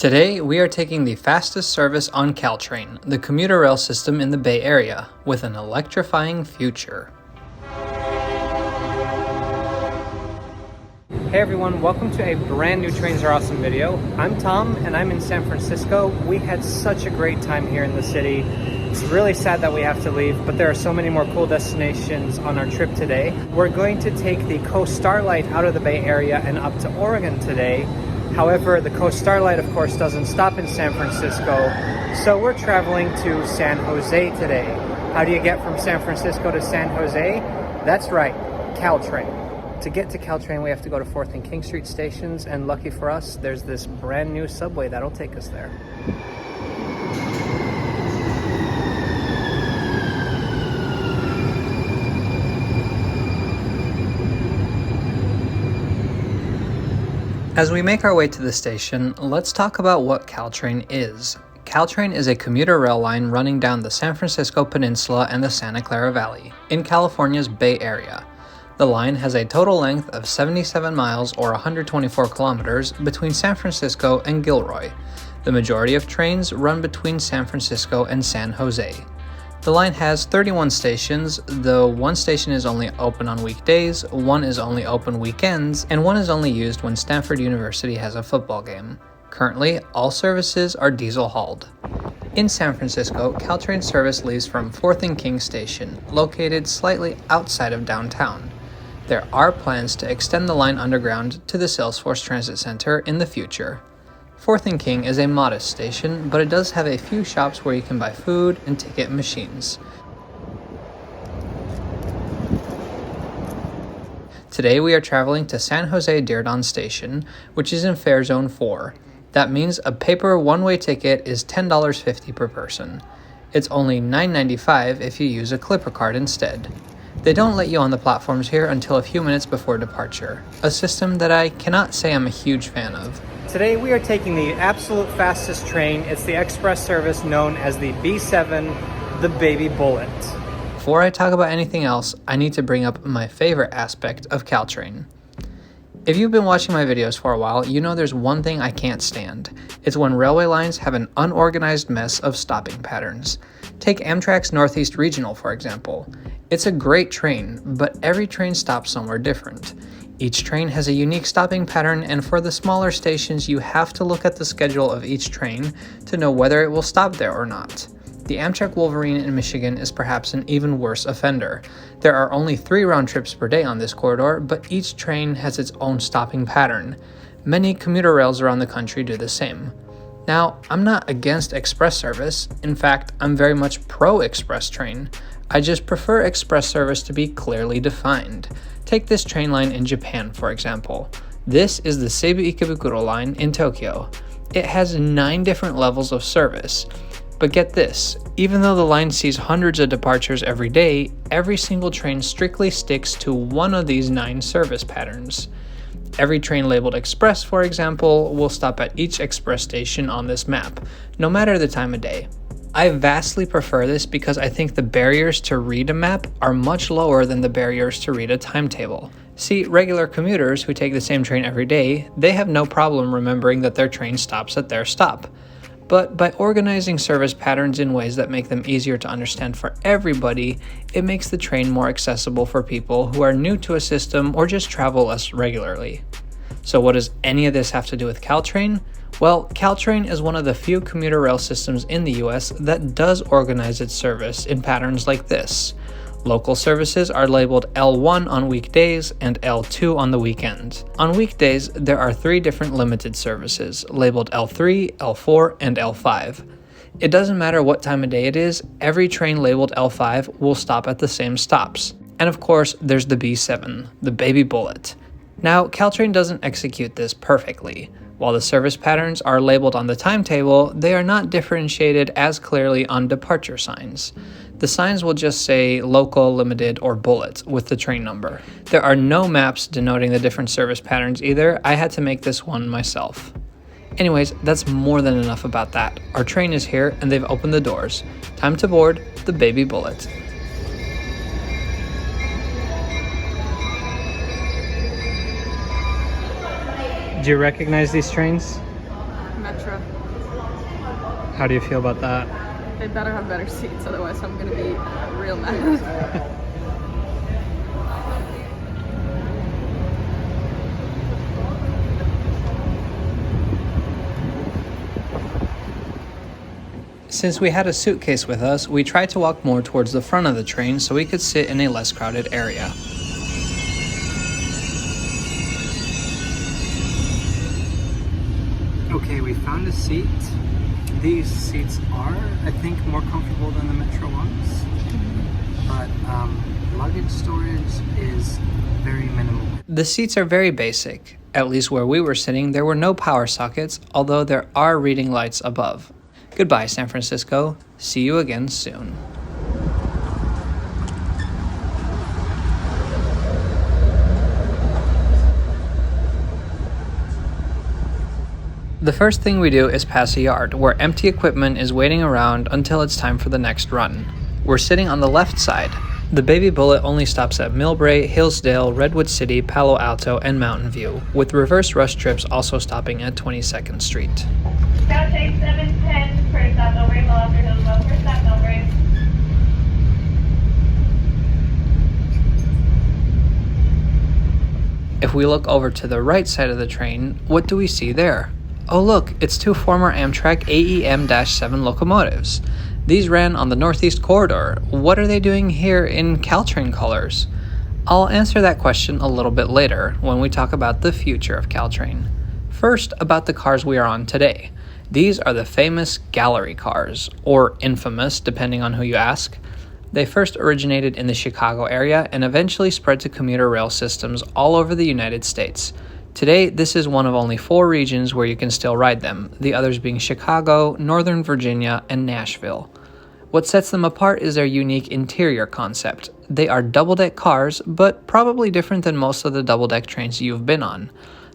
Today, we are taking the fastest service on Caltrain, the commuter rail system in the Bay Area, with an electrifying future. Hey everyone, welcome to a brand new Trains Are Awesome video. I'm Tom and I'm in San Francisco. We had such a great time here in the city. It's really sad that we have to leave, but there are so many more cool destinations on our trip today. We're going to take the Coast Starlight out of the Bay Area and up to Oregon today. However, the Coast Starlight, of course, doesn't stop in San Francisco, so we're traveling to San Jose today. How do you get from San Francisco to San Jose? That's right, Caltrain. To get to Caltrain, we have to go to 4th and King Street stations, and lucky for us, there's this brand new subway that'll take us there. As we make our way to the station, let's talk about what Caltrain is. Caltrain is a commuter rail line running down the San Francisco Peninsula and the Santa Clara Valley, in California's Bay Area. The line has a total length of 77 miles or 124 kilometers between San Francisco and Gilroy. The majority of trains run between San Francisco and San Jose. The line has 31 stations, though one station is only open on weekdays, one is only open weekends, and one is only used when Stanford University has a football game. Currently, all services are diesel-hauled. In San Francisco, Caltrain service leaves from 4th and King Station, located slightly outside of downtown. There are plans to extend the line underground to the Salesforce Transit Center in the future. 4th and King is a modest station, but it does have a few shops where you can buy food and ticket machines. Today we are traveling to San Jose Diridon Station, which is in Fare Zone 4. That means a paper one-way ticket is $10.50 per person. It's only $9.95 if you use a Clipper card instead. They don't let you on the platforms here until a few minutes before departure, a system that I cannot say I'm a huge fan of. Today we are taking the absolute fastest train. It's the express service known as the B7, the Baby Bullet. Before I talk about anything else, I need to bring up my favorite aspect of Caltrain. If you've been watching my videos for a while, you know there's one thing I can't stand. It's when railway lines have an unorganized mess of stopping patterns. Take Amtrak's Northeast Regional, for example. It's a great train, but every train stops somewhere different. Each train has a unique stopping pattern, and for the smaller stations, you have to look at the schedule of each train to know whether it will stop there or not. The Amtrak Wolverine in Michigan is perhaps an even worse offender. There are only 3 round trips per day on this corridor, but each train has its own stopping pattern. Many commuter rails around the country do the same. Now, I'm not against express service. In fact, I'm very much pro-express train. I just prefer express service to be clearly defined. Take this train line in Japan, for example. This is the Seibu Ikebukuro line in Tokyo. It has 9 different levels of service. But get this, even though the line sees hundreds of departures every day, every single train strictly sticks to one of these 9 service patterns. Every train labeled express, for example, will stop at each express station on this map, no matter the time of day. I vastly prefer this because I think the barriers to read a map are much lower than the barriers to read a timetable. See, regular commuters who take the same train every day, they have no problem remembering that their train stops at their stop. But by organizing service patterns in ways that make them easier to understand for everybody, it makes the train more accessible for people who are new to a system or just travel less regularly. So what does any of this have to do with Caltrain? Well, Caltrain is one of the few commuter rail systems in the US that does organize its service in patterns like this. Local services are labeled L1 on weekdays and L2 on the weekends. On weekdays, there are 3 different limited services, labeled L3, L4, and L5. It doesn't matter what time of day it is, every train labeled L5 will stop at the same stops. And of course, there's the B7, the Baby Bullet. Now, Caltrain doesn't execute this perfectly. While the service patterns are labeled on the timetable, they are not differentiated as clearly on departure signs. The signs will just say local, limited, or bullet with the train number. There are no maps denoting the different service patterns either. I had to make this one myself. Anyways, that's more than enough about that. Our train is here and they've opened the doors. Time to board the Baby Bullet. Do you recognize these trains? Metro. How do you feel about that? They better have better seats, otherwise I'm gonna be real mad. Since we had a suitcase with us, we tried to walk more towards the front of the train so we could sit in a less crowded area. Okay, we found a seat. These seats are, I think, more comfortable than the Metro ones, but luggage storage is very minimal. The seats are very basic. At least where we were sitting, there were no power sockets, although there are reading lights above. Goodbye, San Francisco. See you again soon. The first thing we do is pass a yard where empty equipment is waiting around until it's time for the next run. We're sitting on the left side. The Baby Bullet only stops at Millbrae, Hillsdale, Redwood City, Palo Alto, and Mountain View, with reverse rush trips also stopping at 22nd Street. Caltrain 710 for Stadler KISS, after Hillsdale for Stadler KISS. If we look over to the right side of the train, what do we see there? Oh look, it's two former Amtrak AEM-7 locomotives. These ran on the Northeast Corridor. What are they doing here in Caltrain colors? I'll answer that question a little bit later when we talk about the future of Caltrain. First, about the cars we are on today. These are the famous gallery cars, or infamous depending on who you ask. They first originated in the Chicago area and eventually spread to commuter rail systems all over the United States. Today, this is one of only 4 regions where you can still ride them, the others being Chicago, Northern Virginia, and Nashville. What sets them apart is their unique interior concept. They are double-deck cars, but probably different than most of the double-deck trains you've been on.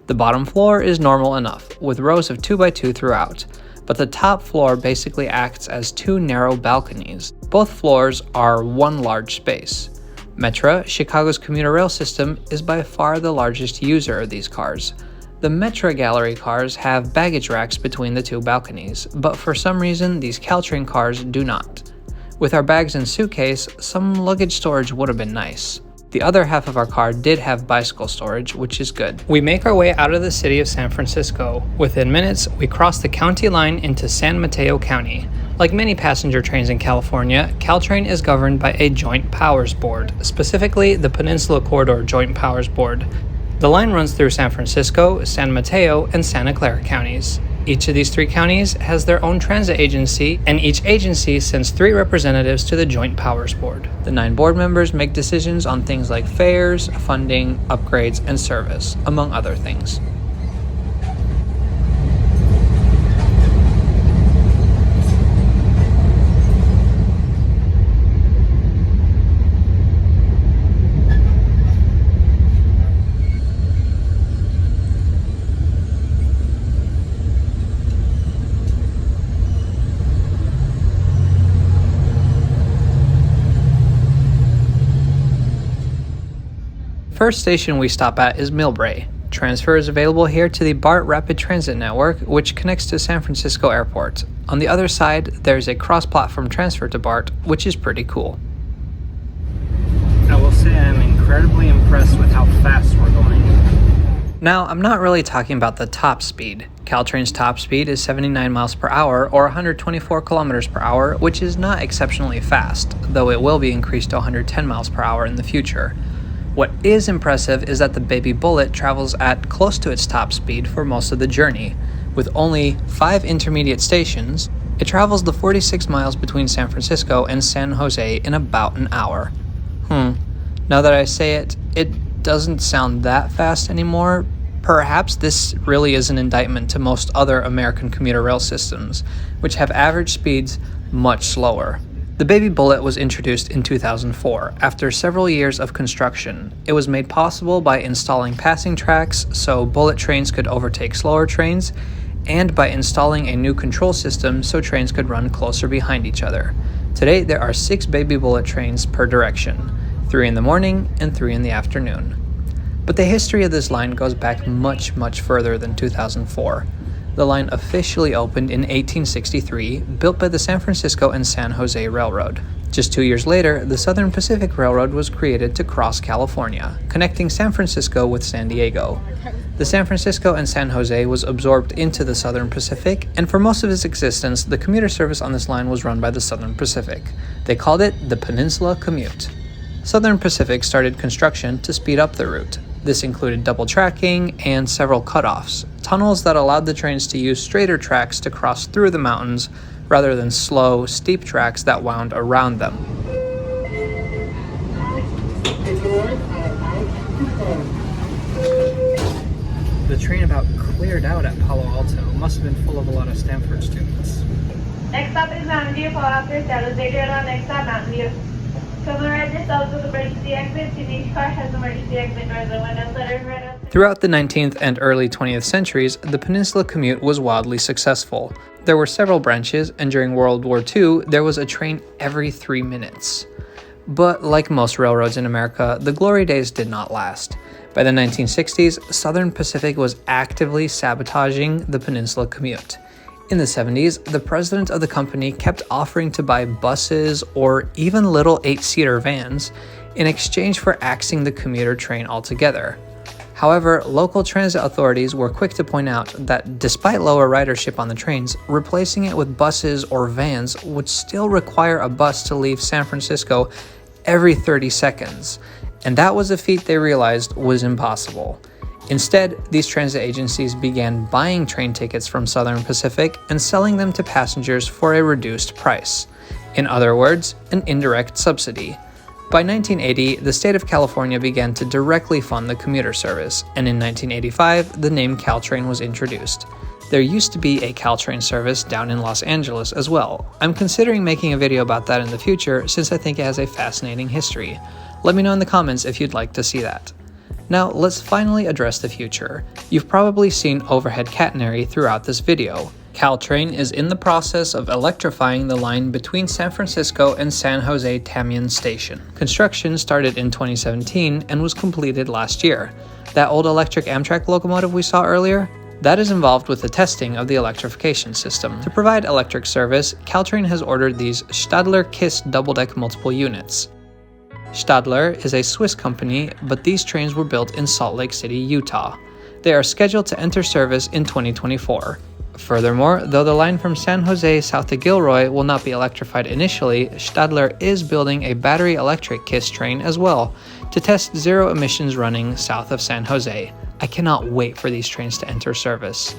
The bottom floor is normal enough, with rows of 2x2 throughout, but the top floor basically acts as 2 narrow balconies. Both floors are one large space. Metra, Chicago's commuter rail system, is by far the largest user of these cars. The Metra gallery cars have baggage racks between the 2 balconies, but for some reason these Caltrain cars do not. With our bags and suitcase, some luggage storage would have been nice. The other half of our car did have bicycle storage, which is good. We make our way out of the city of San Francisco. Within minutes, we cross the county line into San Mateo County. Like many passenger trains in California, Caltrain is governed by a Joint Powers Board, specifically the Peninsula Corridor Joint Powers Board. The line runs through San Francisco, San Mateo, and Santa Clara counties. Each of these 3 counties has their own transit agency, and each agency sends 3 representatives to the Joint Powers Board. The 9 board members make decisions on things like fares, funding, upgrades, and service, among other things. First station we stop at is Millbrae. Transfer is available here to the BART Rapid Transit Network, which connects to San Francisco Airport. On the other side, there's a cross-platform transfer to BART, which is pretty cool. I will say I'm incredibly impressed with how fast we're going. Now, I'm not really talking about the top speed. Caltrain's top speed is 79 miles per hour or 124 kilometers per hour, which is not exceptionally fast, though it will be increased to 110 miles per hour in the future. What is impressive is that the Baby Bullet travels at close to its top speed for most of the journey. With only 5 intermediate stations, it travels the 46 miles between San Francisco and San Jose in about an hour. Now that I say it, it doesn't sound that fast anymore. Perhaps this really is an indictment to most other American commuter rail systems, which have average speeds much slower. The Baby Bullet was introduced in 2004 after several years of construction. It was made possible by installing passing tracks so bullet trains could overtake slower trains, and by installing a new control system so trains could run closer behind each other. Today there are 6 Baby Bullet trains per direction, 3 in the morning and 3 in the afternoon. But the history of this line goes back much further than 2004. The line officially opened in 1863, built by the San Francisco and San Jose Railroad. Just 2 years later, the Southern Pacific Railroad was created to cross California, connecting San Francisco with San Diego. The San Francisco and San Jose was absorbed into the Southern Pacific, and for most of its existence, the commuter service on this line was run by the Southern Pacific. They called it the Peninsula Commute. Southern Pacific started construction to speed up the route. This included double tracking and several cutoffs, tunnels that allowed the trains to use straighter tracks to cross through the mountains rather than slow, steep tracks that wound around them. The train about cleared out at Palo Alto. Must have been full of a lot of Stanford students. Next stop is Mountain View. Follow after Stadler Diridon. Next stop, Mountain View. Familiarize yourselves with emergency exits. Each car has emergency exit doors and windows that are right outside. Throughout the 19th and early 20th centuries, the Peninsula commute was wildly successful. There were several branches, and during World War II, there was a train every 3 minutes. But like most railroads in America, the glory days did not last. By the 1960s, Southern Pacific was actively sabotaging the Peninsula commute. In the 70s, the president of the company kept offering to buy buses or even little 8-seater vans in exchange for axing the commuter train altogether. However, local transit authorities were quick to point out that despite lower ridership on the trains, replacing it with buses or vans would still require a bus to leave San Francisco every 30 seconds, and that was a feat they realized was impossible. Instead, these transit agencies began buying train tickets from Southern Pacific and selling them to passengers for a reduced price. In other words, an indirect subsidy. By 1980, the state of California began to directly fund the commuter service, and in 1985, the name Caltrain was introduced. There used to be a Caltrain service down in Los Angeles as well. I'm considering making a video about that in the future since I think it has a fascinating history. Let me know in the comments if you'd like to see that. Now, let's finally address the future. You've probably seen overhead catenary throughout this video. Caltrain is in the process of electrifying the line between San Francisco and San Jose Tamian Station. Construction started in 2017 and was completed last year. That old electric Amtrak locomotive we saw earlier? That is involved with the testing of the electrification system. To provide electric service, Caltrain has ordered these Stadler KISS double-deck multiple units. Stadler is a Swiss company, but these trains were built in Salt Lake City, Utah. They are scheduled to enter service in 2024. Furthermore, though the line from San Jose south to Gilroy will not be electrified initially, Stadler is building a battery electric KISS train as well to test zero emissions running south of San Jose. I cannot wait for these trains to enter service.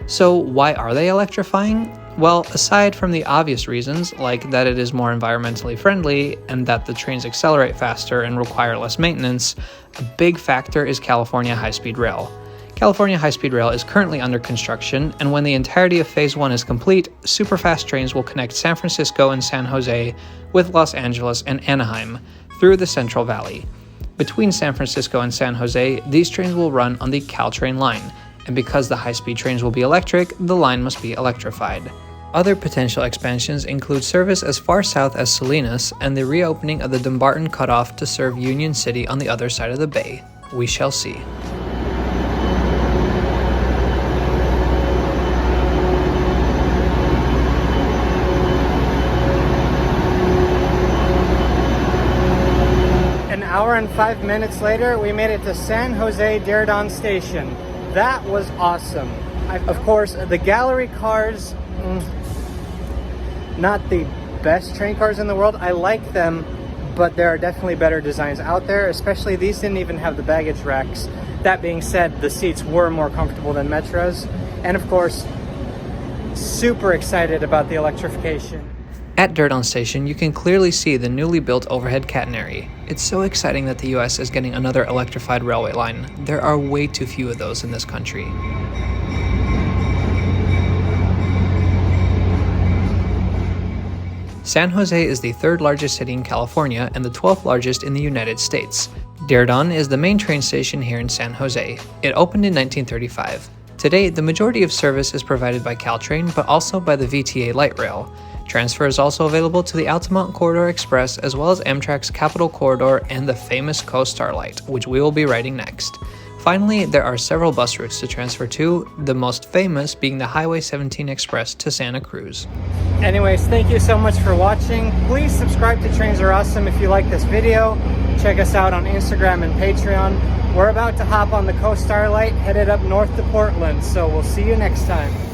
So why are they electrifying? Well, aside from the obvious reasons, like that it is more environmentally friendly and that the trains accelerate faster and require less maintenance, a big factor is California High-Speed Rail. California High-Speed Rail is currently under construction, and when the entirety of Phase 1 is complete, superfast trains will connect San Francisco and San Jose with Los Angeles and Anaheim through the Central Valley. Between San Francisco and San Jose, these trains will run on the Caltrain line, and because the high-speed trains will be electric, the line must be electrified. Other potential expansions include service as far south as Salinas and the reopening of the Dumbarton Cutoff to serve Union City on the other side of the bay. We shall see. An hour and 5 minutes later, we made it to San Jose Diridon Station. That was awesome. Of course, the gallery cars, not the best train cars in the world. I like them, but there are definitely better designs out there, especially these didn't even have the baggage racks. That being said, the seats were more comfortable than Metros. And of course, super excited about the electrification. At Diridon Station, you can clearly see the newly built overhead catenary. It's so exciting that the US is getting another electrified railway line. There are way too few of those in this country. San Jose is the third largest city in California and the 12th largest in the United States. Diridon is the main train station here in San Jose. It opened in 1935. Today, the majority of service is provided by Caltrain, but also by the VTA Light Rail. Transfer is also available to the Altamont Corridor Express, as well as Amtrak's Capitol Corridor and the famous Coast Starlight, which we will be riding next. Finally, there are several bus routes to transfer to, the most famous being the Highway 17 Express to Santa Cruz. Anyways, thank you so much for watching. Please subscribe to Trains Are Awesome if you like this video. Check us out on Instagram and Patreon. We're about to hop on the Coast Starlight, headed up north to Portland, so we'll see you next time.